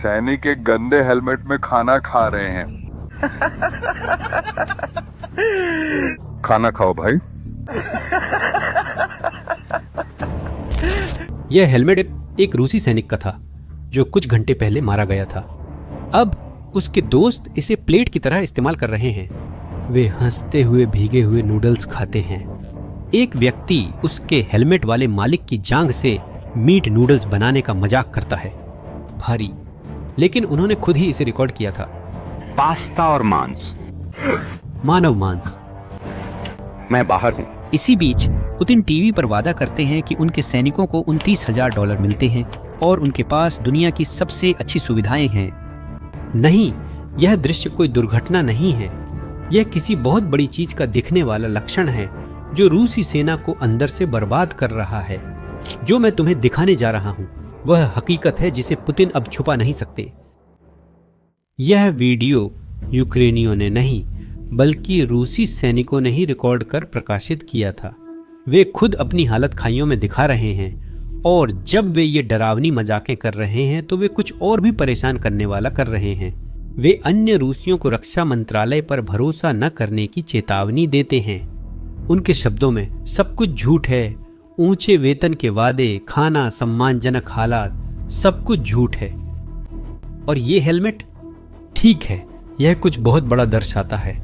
सैनिक एक गंदे हेलमेट में खाना खा रहे हैं। खाना खाओ भाई। यह हेलमेट एक रूसी सैनिक का था जो कुछ घंटे पहले मारा गया था। अब उसके दोस्त इसे प्लेट की तरह इस्तेमाल कर रहे हैं। वे हंसते हुए भीगे हुए नूडल्स खाते हैं। एक व्यक्ति उसके हेलमेट वाले मालिक की जांघ से मीट नूडल्स बनाने का मजाक करता है। भारी, लेकिन उन्होंने खुद ही इसे रिकॉर्ड किया था। पास्ता और मांस, मानव मांस। मैं बाहर हूँ। इसी बीच पुतिन टीवी पर वादा करते हैं कि उनके सैनिकों को $29,000 मिलते हैं और उनके पास दुनिया की सबसे अच्छी सुविधाएं हैं। नहीं, यह दृश्य कोई दुर्घटना नहीं है। यह किसी बहुत बड़ी चीज का दिखने वाला लक्षण है जो रूसी सेना को अंदर से बर्बाद कर रहा है। जो मैं तुम्हें दिखाने जा रहा हूं वह हकीकत है जिसे पुतिन अब छुपा नहीं सकते। यह वीडियो यूक्रेनियों ने नहीं बल्कि रूसी सैनिकों ने ही रिकॉर्ड कर प्रकाशित किया था। वे खुद अपनी हालत खाइयों में दिखा रहे हैं और जब वे ये डरावनी मजाकें कर रहे हैं तो वे कुछ और भी परेशान करने वाला कर रहे हैं। वे अन्य रूसियों को रक्षा मंत्रालय पर भरोसा न करने की चेतावनी देते हैं। उनके शब्दों में सब कुछ झूठ है। ऊंचे वेतन के वादे, खाना, सम्मानजनक हालात, सब कुछ झूठ है। और ये हेलमेट, ठीक है, यह कुछ बहुत बड़ा दर्शाता है।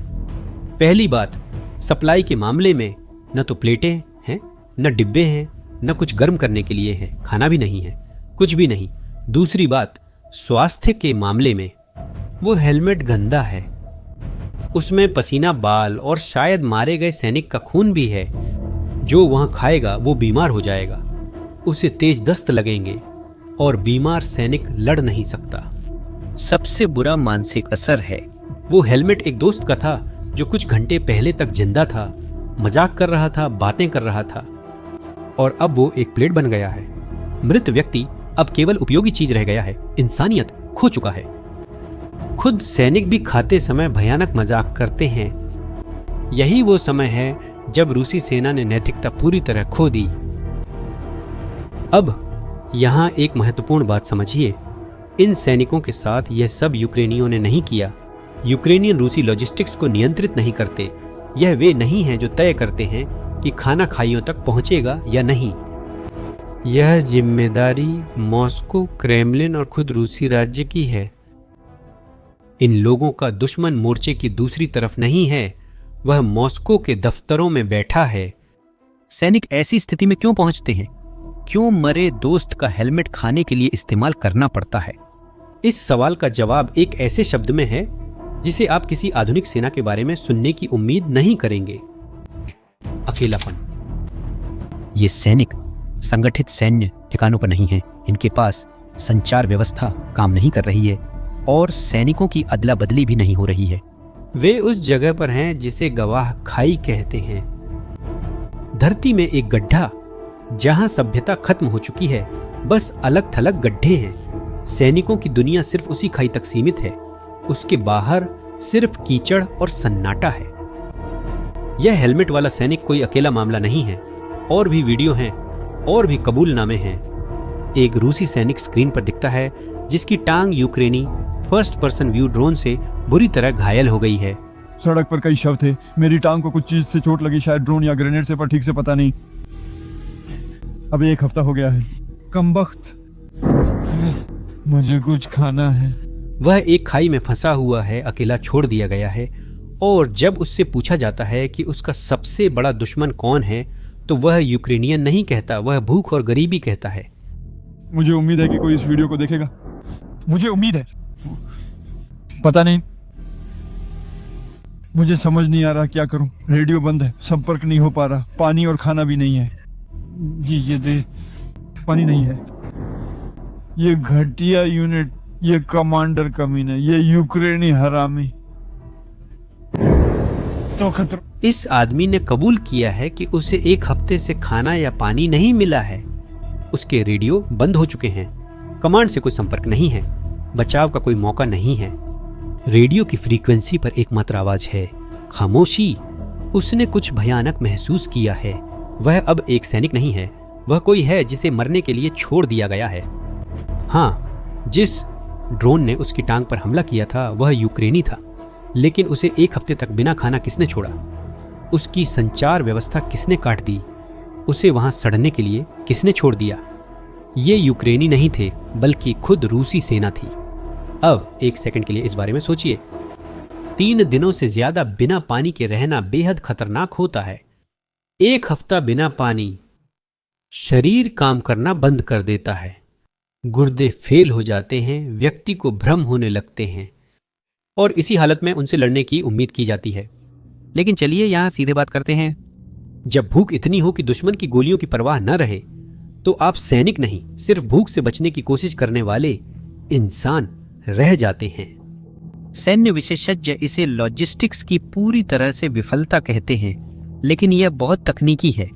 पहली बात, सप्लाई के मामले में न तो प्लेटें हैं, न डिब्बे हैं, न कुछ गर्म करने के लिए है, खाना भी नहीं है, कुछ भी नहीं। दूसरी बात, स्वास्थ्य के मामले में वो हेलमेट गंदा है। उसमें पसीना, बाल और शायद मारे गए सैनिक का खून भी है। जो वहां खाएगा वो बीमार हो जाएगा, उसे तेज दस्त लगेंगे और बीमार सैनिक लड़ नहीं सकता। सबसे बुरा मानसिक असर है। वो हेलमेट एक दोस्त का था जो कुछ घंटे पहले तक जिंदा था, मजाक कर रहा था, बातें कर रहा था, और अब वो एक प्लेट बन गया है। मृत व्यक्ति अब केवल उपयोगी चीज रह गया है। इंसानियत खो चुका है। खुद सैनिक भी खाते समय भयानक मजाक करते हैं। यही वो समय है जब रूसी सेना ने नैतिकता पूरी तरह खो दी। अब यहां एक महत्वपूर्ण बात समझिए, इन सैनिकों के साथ यह सब यूक्रेनियों ने नहीं किया। यूक्रेनियन रूसी लॉजिस्टिक्स को नियंत्रित नहीं करते। यह वे नहीं हैं जो तय करते हैं कि खाना खाइयों तक पहुंचेगा या नहीं। यह जिम्मेदारी मॉस्को, क्रेमलिन और खुद रूसी राज्य की है। इन लोगों का दुश्मन मोर्चे की दूसरी तरफ नहीं है, वह मॉस्को के दफ्तरों में बैठा है। सैनिक ऐसी स्थिति में क्यों पहुंचते हैं? क्यों मरे दोस्त का हेलमेट खाने के लिए इस्तेमाल करना पड़ता है? इस सवाल का जवाब एक ऐसे शब्द में है जिसे आप किसी आधुनिक सेना के बारे में सुनने की उम्मीद नहीं करेंगे। अकेलापन। ये सैनिक संगठित सैन्य ठिकानों पर नहीं हैं। इनके पास संचार व्यवस्था काम नहीं कर रही है और सैनिकों की अदला बदली भी नहीं हो रही है। वे उस जगह पर हैं जिसे गवाह खाई कहते हैं। धरती में एक गड्ढा जहां सभ्यता खत्म हो चुकी है, बस अलग थलग गड्ढे हैं। सैनिकों की दुनिया सिर्फ उसी खाई तक सीमित है। उसके बाहर सिर्फ कीचड़ और सन्नाटा है। यह हेलमेट वाला सैनिक कोई अकेला मामला नहीं है। और भी वीडियो हैं और भी कबूलनामे हैं। एक रूसी सैनिक स्क्रीन पर दिखता है जिसकी टांग यूक्रेनी फर्स्ट पर्सन व्यू ड्रोन से बुरी तरह घायल हो गई है। सड़क पर कई शव थे। मेरी टांग को कुछ चीज से चोट लगी, शायद ड्रोन या ग्रेनेड से, पर ठीक से पता नहीं। अभी 1 हफ्ता हो गया है। कमबख्त, मुझे कुछ खाना है। वह एक खाई में फंसा हुआ है, अकेला छोड़ दिया गया है। और जब उससे पूछा जाता है कि उसका सबसे बड़ा दुश्मन कौन है तो वह यूक्रेनियन नहीं कहता, वह भूख और गरीबी कहता है। मुझे उम्मीद है कि कोई इस वीडियो को देखेगा। मुझे उम्मीद है। पता नहीं, मुझे समझ नहीं आ रहा क्या करूं। रेडियो बंद है, संपर्क नहीं हो पा रहा, पानी और खाना भी नहीं है। ये दे, पानी नहीं है। ये घटिया यूनिट, ये कमांडर कमीना, ये यूक्रेनी हरामी तो खतरा। इस आदमी ने कबूल किया है कि उसे 1 हफ्ते से खाना या पानी नहीं मिला है। उसके रेडियो बंद हो चुके हैं। कमांड से कोई संपर्क नहीं है। बचाव का कोई मौका नहीं है। रेडियो की फ्रीक्वेंसी पर एकमात्र आवाज है खामोशी। उसने कुछ भयानक महसूस किया है। वह अब एक सैनिक नहीं है, वह कोई है जिसे मरने के लिए छोड़ दिया गया है। हाँ, जिस ड्रोन ने उसकी टांग पर हमला किया था वह यूक्रेनी था, लेकिन उसे 1 हफ्ते तक बिना खाना किसने छोड़ा? उसकी संचार व्यवस्था किसने काट दी? उसे वहां सड़ने के लिए किसने छोड़ दिया? ये यूक्रेनी नहीं थे, बल्कि खुद रूसी सेना थी। अब 1 सेकंड के लिए इस बारे में सोचिए। 3 दिनों से ज्यादा बिना पानी के रहना बेहद खतरनाक होता है। 1 हफ्ता बिना पानी, शरीर काम करना बंद कर देता है, गुर्दे फेल हो जाते हैं, व्यक्ति को भ्रम होने लगते हैं, और इसी हालत में उनसे लड़ने की उम्मीद की जाती है। लेकिन चलिए यहाँ सीधे बात करते हैं। जब भूख इतनी हो कि दुश्मन की गोलियों की परवाह न रहे, तो आप सैनिक नहीं, सिर्फ भूख से बचने की कोशिश करने वाले इंसान रह जाते हैं। सैन्य विशेषज्ञ इसे लॉजिस्टिक्स की पूरी तरह से विफलता कहते हैं, लेकिन यह बहुत तकनीकी है।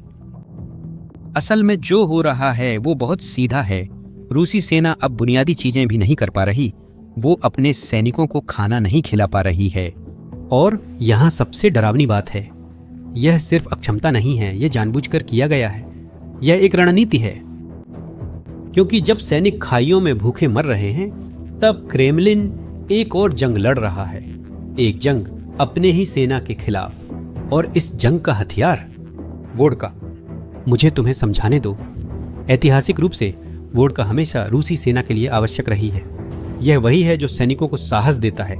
असल में जो हो रहा है वो बहुत सीधा है। रूसी सेना अब बुनियादी चीजें भी नहीं कर पा रही, वो अपने सैनिकों को खाना नहीं खिला पा रही है। और यहाँ सबसे डरावनी बात है, यह सिर्फ अक्षमता नहीं है, यह जानबूझकर किया गया है। यह एक रणनीति है, क्योंकि जब सैनिक खाइयों में भूखे मर रहे हैं, तब क्रेमलिन एक और जंग लड़ रहा है, एक जंग अपने ही सेना के खिलाफ। और इस जंग का हथियार वोडका। मुझे तुम्हें समझाने दो। ऐतिहासिक रूप से वोडका हमेशा रूसी सेना के लिए आवश्यक रही है। यह वही है जो सैनिकों को साहस देता है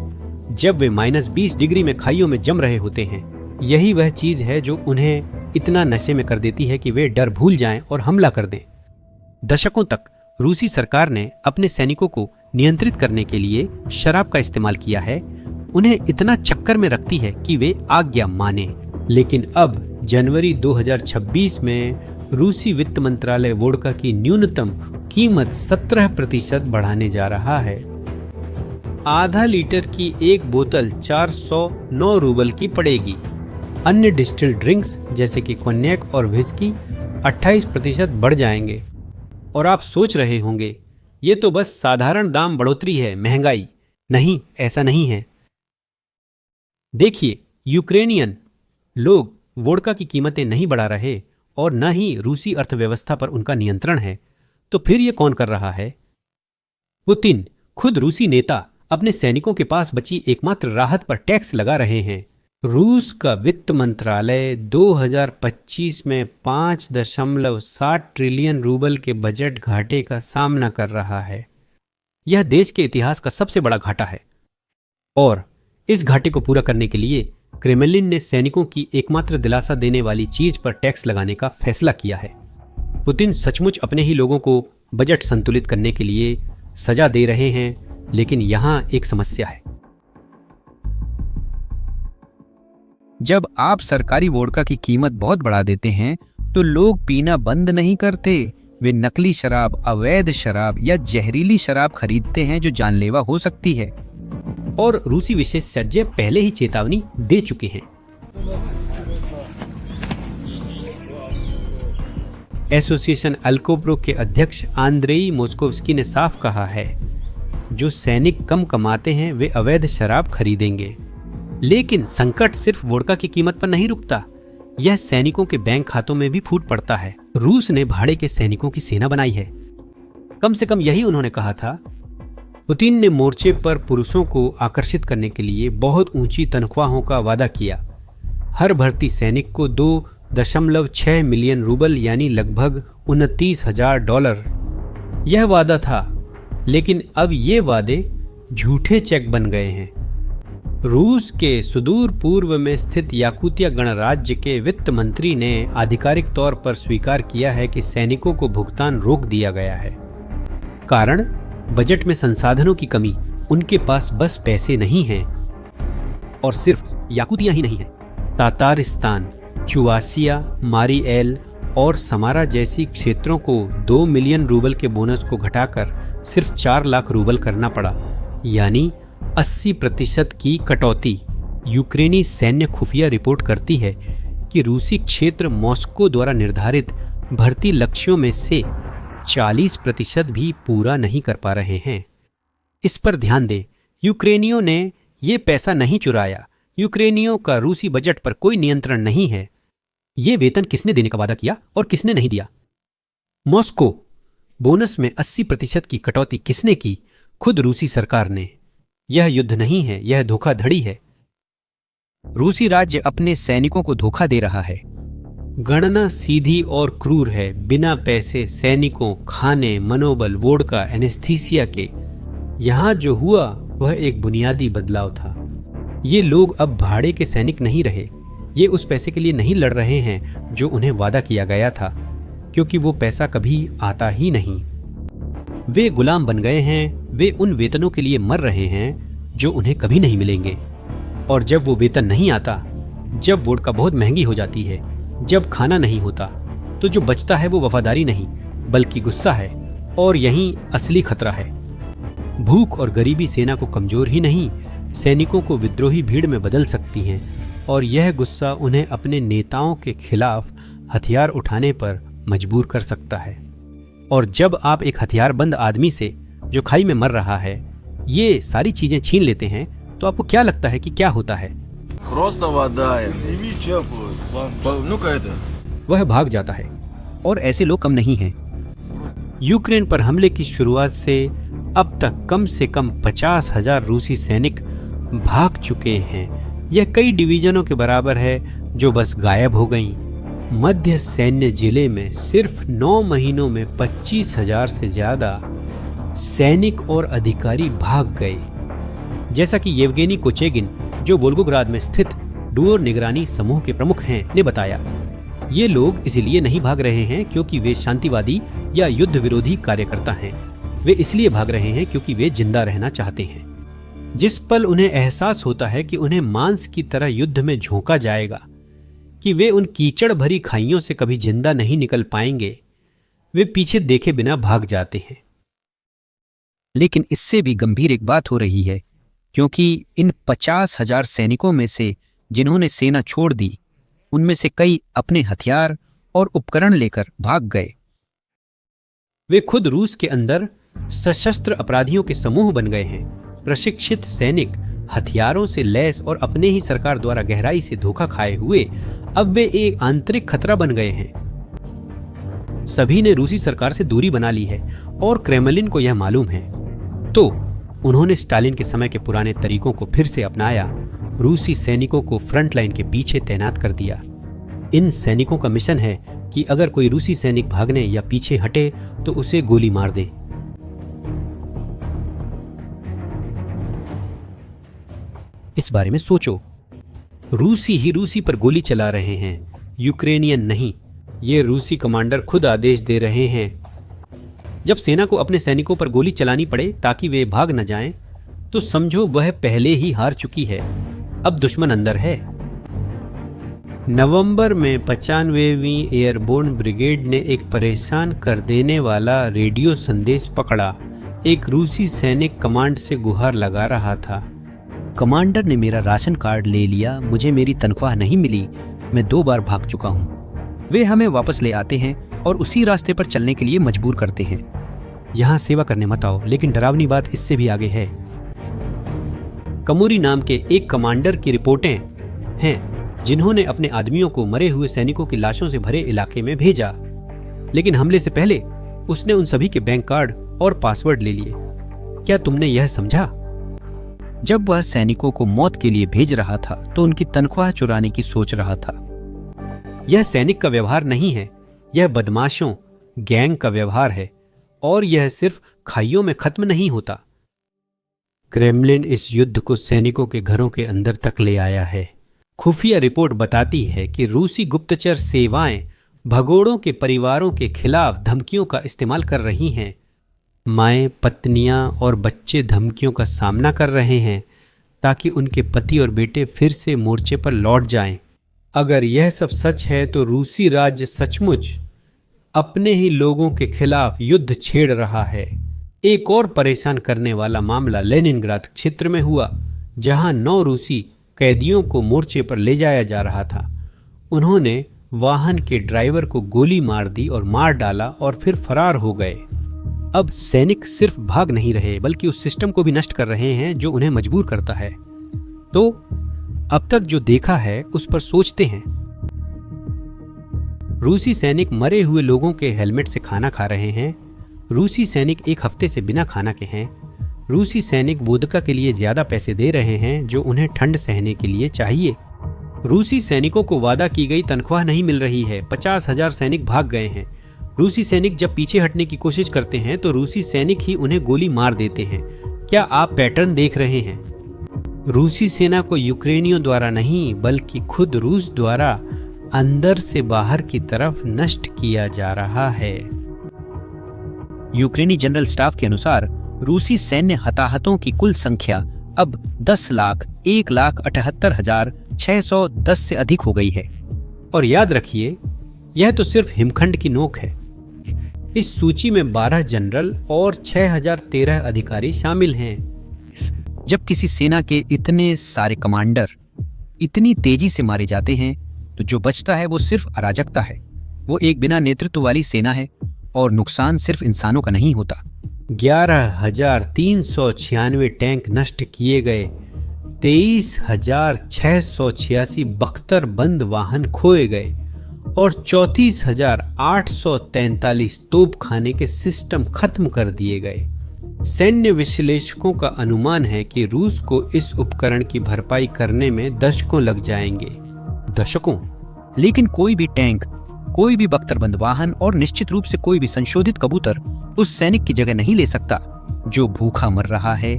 जब वे -20 डिग्री में खाइयों में जम रहे होते हैं। यही वह चीज है जो उन्हें इतना नशे में कर देती है कि वे डर भूल जाएं और हमला कर दें। दशकों तक रूसी सरकार ने अपने सैनिकों को नियंत्रित करने के लिए शराब का इस्तेमाल किया है, उन्हें इतना चक्कर में रखती है कि वे आज्ञा माने। लेकिन अब जनवरी 2026 में रूसी वित्त मंत्रालय वोडका की न्यूनतम कीमत 17% बढ़ाने जा रहा है। आधा लीटर की एक बोतल 409 रूबल की पड़ेगी। अन्य डिस्टिल्ड ड्रिंक्स जैसे कि कॉन्यैक और व्हिस्की 28% बढ़ जाएंगे। और आप सोच रहे होंगे ये तो बस साधारण दाम बढ़ोतरी है, महंगाई। नहीं, ऐसा नहीं है। देखिए, यूक्रेनियन लोग वोडका की कीमतें नहीं बढ़ा रहे और न ही रूसी अर्थव्यवस्था पर उनका नियंत्रण है। तो फिर ये कौन कर रहा है? पुतिन, खुद रूसी नेता, अपने सैनिकों के पास बची एकमात्र राहत पर टैक्स लगा रहे हैं। रूस का वित्त मंत्रालय 2025 में 5.7 ट्रिलियन रूबल के बजट घाटे का सामना कर रहा है। यह देश के इतिहास का सबसे बड़ा घाटा है, और इस घाटे को पूरा करने के लिए क्रेमलिन ने सैनिकों की एकमात्र दिलासा देने वाली चीज पर टैक्स लगाने का फैसला किया है। पुतिन सचमुच अपने ही लोगों को बजट संतुलित करने के लिए सजा दे रहे हैं, लेकिन यहां एक समस्या है। जब आप सरकारी वोडका की कीमत बहुत बढ़ा देते हैं तो लोग पीना बंद नहीं करते। वे नकली शराब, अवैध शराब या जहरीली शराब खरीदते हैं जो जानलेवा हो सकती है। और रूसी विशेषज्ञ पहले ही चेतावनी दे चुके हैं। एसोसिएशन अल्कोब्रो के अध्यक्ष आंद्रेई मोस्कोवस्की ने साफ कहा है, जो सैनिक कम कमाते हैं वे अवैध शराब खरीदेंगे। लेकिन संकट सिर्फ वोडका की कीमत पर नहीं रुकता, यह सैनिकों के बैंक खातों में भी फूट पड़ता है। रूस ने भाड़े के सैनिकों की सेना बनाई है, कम से कम यही उन्होंने कहा था। पुतिन ने मोर्चे पर पुरुषों को आकर्षित करने के लिए बहुत ऊंची तनख्वाहों का वादा किया। हर भर्ती सैनिक को 2.6 मिलियन रूबल यानी लगभग $29,000 यह वादा था। लेकिन अब ये वादे झूठे चेक बन गए हैं। रूस के सुदूर पूर्व में स्थित याकुतिया गणराज्य के वित्त मंत्री ने आधिकारिक तौर पर स्वीकार किया है कि सैनिकों को भुगतान रोक दिया गया है। कारण बजट में संसाधनों की कमी। उनके पास बस पैसे नहीं हैं। और सिर्फ याकुतिया ही नहीं है, तातारिस्तान, चुवासिया, मारी एल और समारा जैसी क्षेत्रों को 2 मिलियन रूबल के बोनस को घटाकर सिर्फ 4 लाख रूबल करना पड़ा, यानी 80% की कटौती। यूक्रेनी सैन्य खुफिया रिपोर्ट करती है कि रूसी क्षेत्र मॉस्को द्वारा निर्धारित भर्ती लक्ष्यों में से 40% भी पूरा नहीं कर पा रहे हैं। इस पर ध्यान दें, यूक्रेनियों ने ये पैसा नहीं चुराया। यूक्रेनियों का रूसी बजट पर कोई नियंत्रण नहीं है। ये वेतन किसने देने का वादा किया और किसने नहीं दिया? मॉस्को। बोनस में 80% की कटौती किसने की? खुद रूसी सरकार ने। यह युद्ध नहीं है, यह धोखाधड़ी है। रूसी राज्य अपने सैनिकों को धोखा दे रहा है। गणना सीधी और क्रूर है। बिना पैसे, सैनिकों, खाने, मनोबल, वोडका, एनेस्थीसिया के यहां जो हुआ वह एक बुनियादी बदलाव था। ये लोग अब भाड़े के सैनिक नहीं रहे। ये उस पैसे के लिए नहीं लड़ रहे हैं जो उन्हें वादा किया गया था, क्योंकि वो पैसा कभी आता ही नहीं। वे गुलाम बन गए हैं। वे उन वेतनों के लिए मर रहे हैं जो उन्हें कभी नहीं मिलेंगे। और जब वो वेतन नहीं आता, जब वोडका बहुत महंगी हो जाती है, जब खाना नहीं होता, तो जो बचता है वो वफादारी नहीं बल्कि गुस्सा है। और यही असली खतरा है। भूख और गरीबी सेना को कमजोर ही नहीं, सैनिकों को विद्रोही भीड़ में बदल सकती हैं। और यह गुस्सा उन्हें अपने नेताओं के खिलाफ हथियार उठाने पर मजबूर कर सकता है। और जब आप एक हथियारबंद आदमी से जो खाई में मर रहा है ये सारी चीजें छीन लेते हैं, तो आपको क्या लगता है कि क्या होता है? वह भाग जाता है। और ऐसे लोग कम नहीं हैं। यूक्रेन पर हमले की शुरुआत से अब तक कम से कम 50,000 रूसी सैनिक भाग चुके हैं। यह कई डिवीजनों के बराबर है जो बस गायब हो गईं। मध्य सैन्य जिले में सिर्फ 9 महीनों में 25,000 से ज्यादा सैनिक और अधिकारी भाग गए। जैसा कि येवगेनी कोचेगिन, जो वोल्गोग्राद में स्थित डूर निगरानी समूह के प्रमुख हैं, ने बताया, ये लोग इसलिए नहीं भाग रहे हैं क्योंकि वे शांतिवादी या युद्ध विरोधी कार्यकर्ता हैं। वे इसलिए भाग रहे हैं क्योंकि वे जिंदा रहना चाहते हैं। जिस पल उन्हें एहसास होता है कि उन्हें मांस की तरह युद्ध में झोंका जाएगा, कि वे उन कीचड़ भरी खाइयों से कभी जिंदा नहीं निकल पाएंगे, वे पीछे देखे बिना भाग जाते हैं। लेकिन इससे भी गंभीर एक बात हो रही है, क्योंकि इन 50,000 सैनिकों में से जिन्होंने सेना छोड़ दी, उनमें से कई अपने हथियार और उपकरण लेकर भाग गए। वे खुद रूस के अंदर सशस्त्र अपराधियों के समूह बन गए हैं। प्रशिक्षित सैनिक, हथियारों से लैस और अपने ही सरकार द्वारा गहराई से धोखा खाए हुए अब वे एक आंतरिक खतरा बन गए हैं। सभी ने रूसी सरकार से दूरी बना ली है और क्रेमलिन को यह मालूम है, तो उन्होंने स्टालिन के समय के पुराने तरीकों को फिर से अपनाया। रूसी सैनिकों को फ्रंट लाइन के पीछे तैनात कर दिया। इन सैनिकों का मिशन है कि अगर कोई रूसी सैनिक भागने या पीछे हटे तो उसे गोली मार दे। इस बारे में सोचो, रूसी ही रूसी पर गोली चला रहे हैं, यूक्रेनियन नहीं। ये रूसी कमांडर खुद आदेश दे रहे हैं। जब सेना को अपने सैनिकों पर गोली चलानी पड़े ताकि वे भाग न जाएं, तो समझो वह पहले ही हार चुकी है। अब दुश्मन अंदर है। नवंबर में 95वीं एयरबोर्न ब्रिगेड ने एक परेशान कर देने वाला रेडियो संदेश पकड़ा। एक रूसी सैनिक कमांड से गुहार लगा रहा था। कमांडर ने मेरा राशन कार्ड ले लिया, मुझे मेरी तनख्वाह नहीं मिली, मैं 2 बार भाग चुका हूँ। वे हमें वापस ले आते हैं और उसी रास्ते पर चलने के लिए मजबूर करते हैं। यहाँ सेवा करने मत आओ, लेकिन डरावनी बात इससे भी आगे है। कमूरी नाम के एक कमांडर की रिपोर्टें हैं जिन्होंने अपने आदमियों को मरे हुए सैनिकों की लाशों से भरे इलाके में भेजा, लेकिन हमले से पहले उसने उन सभी के बैंक कार्ड और पासवर्ड ले लिए। क्या तुमने यह समझा? जब वह सैनिकों को मौत के लिए भेज रहा था तो उनकी तनख्वाह चुराने की सोच रहा था। यह सैनिक का व्यवहार नहीं है, यह बदमाशों, गैंग का व्यवहार है। और यह सिर्फ खाइयों में खत्म नहीं होता। क्रेमलिन इस युद्ध को सैनिकों के घरों के अंदर तक ले आया है। खुफिया रिपोर्ट बताती है कि रूसी गुप्तचर सेवाएं भगोड़ों के परिवारों के खिलाफ धमकियों का इस्तेमाल कर रही हैं। माएं, पत्नियां और बच्चे धमकियों का सामना कर रहे हैं ताकि उनके पति और बेटे फिर से मोर्चे पर लौट जाएं। अगर यह सब सच है तो रूसी राज्य सचमुच अपने ही लोगों के खिलाफ युद्ध छेड़ रहा है। एक और परेशान करने वाला मामला लेनिनग्राद क्षेत्र में हुआ, जहां 9 रूसी कैदियों को मोर्चे पर ले जाया जा रहा था। उन्होंने वाहन के ड्राइवर को गोली मार दी और मार डाला और फिर फरार हो गए। अब सैनिक सिर्फ भाग नहीं रहे बल्कि उस सिस्टम को भी नष्ट कर रहे हैं जो उन्हें मजबूर करता है। तो अब तक जो देखा है उस पर सोचते हैं। रूसी सैनिक मरे हुए लोगों के हेलमेट से खाना खा रहे हैं। रूसी सैनिक 1 हफ्ते से बिना खाना के हैं। रूसी सैनिक वोदका के लिए ज्यादा पैसे दे रहे हैं जो उन्हें ठंड सहने के लिए चाहिए। रूसी सैनिकों को वादा की गई तनख्वाह नहीं मिल रही है। 50,000 सैनिक भाग गए हैं। रूसी सैनिक जब पीछे हटने की कोशिश करते हैं तो रूसी सैनिक ही उन्हें गोली मार देते हैं। क्या आप पैटर्न देख रहे हैं? रूसी सेना को यूक्रेनियों द्वारा नहीं बल्कि खुद रूस द्वारा अंदर से बाहर की तरफ नष्ट किया जा रहा है। यूक्रेनी जनरल स्टाफ के अनुसार रूसी सैन्य हताहतों की कुल संख्या अब 10,78,610 से अधिक हो गई है। और याद रखिए, यह तो सिर्फ हिमखंड की नोक है। इस सूची में 12 जनरल और 6,013 अधिकारी शामिल हैं। जब किसी सेना के इतने सारे कमांडर इतनी तेजी से मारे जाते हैं तो जो बचता है वो सिर्फ अराजकता है। वो एक बिना नेतृत्व वाली सेना है और नुकसान सिर्फ इंसानों का नहीं होता। 11,396 टैंक नष्ट किए गए, 23,686 बख्तरबंद वाहन खोए गए और 34,843 तोपखाने के सिस्टम खत्म कर दिए गए। सैन्य विश्लेषकों का अनुमान है कि रूस को इस उपकरण की भरपाई करने में दशकों लग जाएंगे। दशकों। लेकिन कोई भी टैंक, कोई भी बख्तरबंद वाहन और निश्चित रूप से कोई भी संशोधित कबूतर उस सैनिक की जगह नहीं ले सकता जो भूखा मर रहा है,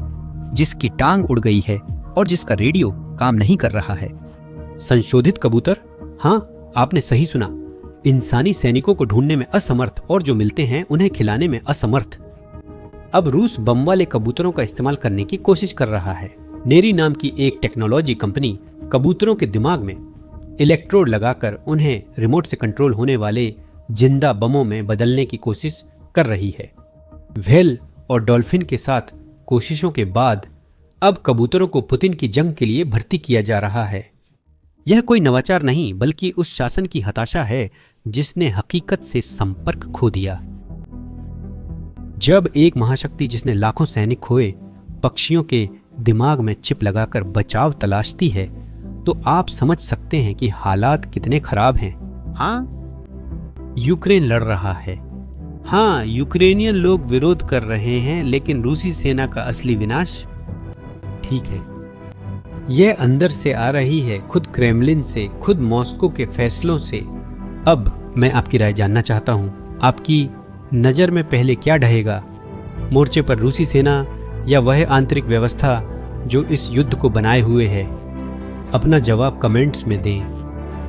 जिसकी टांग उड़ गई है और जिसका रेडियो काम नहीं कर रहा है। संशोधित कबूतर? हाँ, आपने सही सुना। इंसानी सैनिकों को ढूंढने में असमर्थ और जो मिलते हैं उन्हें खिलाने में असमर्थ। अब रूस बम वाले कबूतरों का इस्तेमाल करने की कोशिश कर रहा है। नेरी नाम की एक टेक्नोलॉजी कंपनी कबूतरों के दिमाग में इलेक्ट्रोड लगाकर उन्हें रिमोट से कंट्रोल होने वाले जिंदा बमों में बदलने की कोशिश कर रही है। व्हेल और डॉल्फिन के साथ कोशिशों के बाद अब कबूतरों को पुतिन की जंग के लिए भर्ती किया जा रहा है। यह कोई नवाचार नहीं बल्कि उस शासन की हताशा है जिसने हकीकत से संपर्क खो दिया। जब एक महाशक्ति जिसने लाखों सैनिक खोए पक्षियों के दिमाग में चिप लगाकर बचाव तलाशती है तो आप समझ सकते हैं कि हालात कितने खराब हैं। हाँ, यूक्रेन लड़ रहा है। हाँ, यूक्रेनियन लोग विरोध कर रहे हैं, लेकिन रूसी सेना का असली विनाश ठीक है, यह अंदर से आ रही है, खुद क्रेमलिन से, खुद मॉस्को के फैसलों से। अब मैं आपकी राय जानना चाहता हूं, आपकी नजर में पहले क्या ढहेगा, मोर्चे पर रूसी सेना या वह आंतरिक व्यवस्था जो इस युद्ध को बनाए हुए है? अपना जवाब कमेंट्स में दें।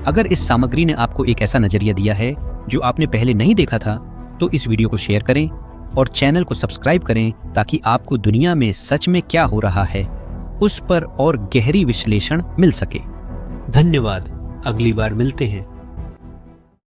अगर इस सामग्री ने आपको एक ऐसा नजरिया दिया है जो आपने पहले नहीं देखा था तो इस वीडियो को शेयर करें और चैनल को सब्सक्राइब करें ताकि आपको दुनिया में सच में क्या हो रहा है उस पर और गहरी विश्लेषण मिल सके। धन्यवाद, अगली बार मिलते हैं।